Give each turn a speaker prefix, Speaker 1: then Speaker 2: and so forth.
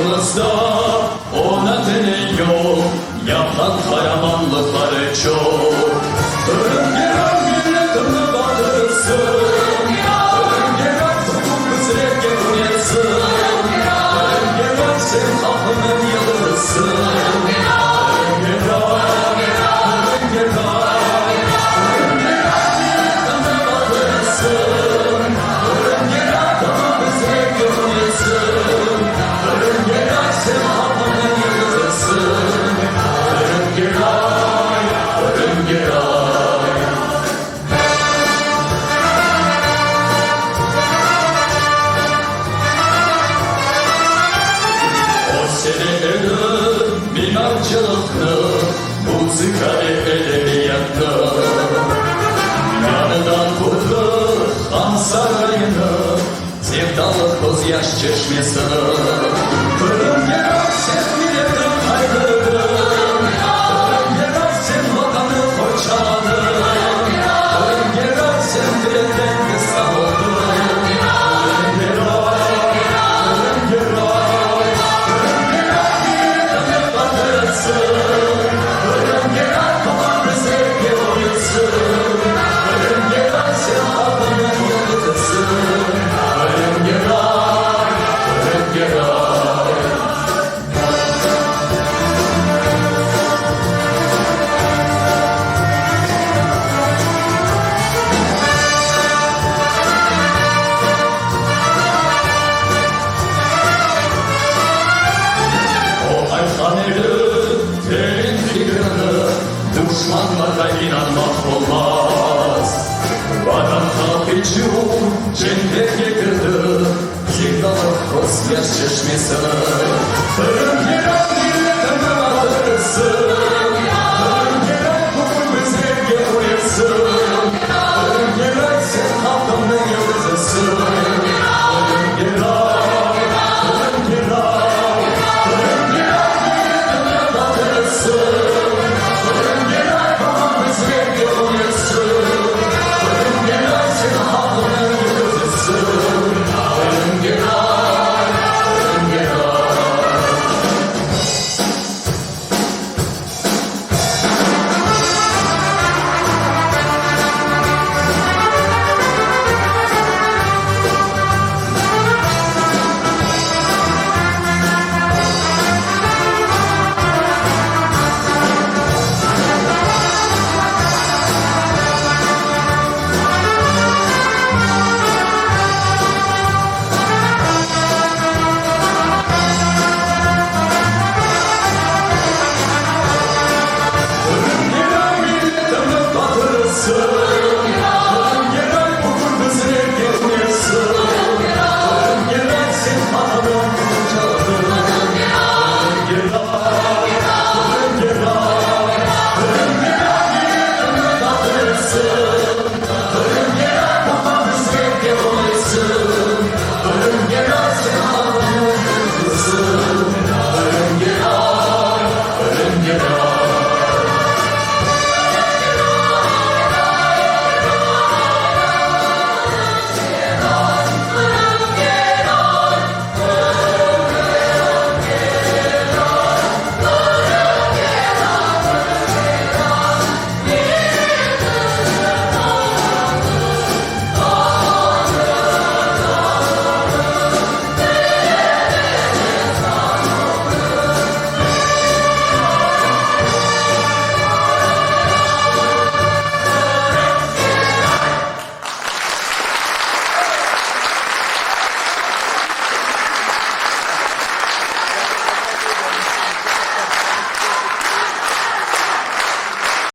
Speaker 1: Aklımızda ona deney yok, yapan kahramanlıkları çok. Ölüm gelen milletini batırırsın, ölüm gelen tutup kızreke koyarsın, ölüm gelen sen aklının yıldırırsın. Ölüm gelen, ölüm gelen, ölüm gelen milletini batırırsın, ölüm gelen tutup kızreke koyarsın, ölüm gelen sen aklının yıldırırsın. Ölüm gelen, ölüm gelen. Seni ölüm mimarcılıklı, muzika ve edebiyattı. Yanından kurdu Han sarayını, sevdalık gözyaş çeşmesini. Ölüm gelen sen milletin kaygıladın, ölüm gelen sen vatanı parçaladın, ölüm gelen sen dilekten kıskan oldun. Ölüm gelen, ölüm gelen. Ölüm gelen kafanı sevgi oyulsun, ölüm gelen sen aklının yıldızısın. Ölüm gelen, ölüm gelen. O alfaneli derin fikrini düşmanlara inanmak olmaz. Vatan kalkıcı cennete girdi, sevdalık gözyaş çeşmesine. Ölüm gelen milletine batırırsın,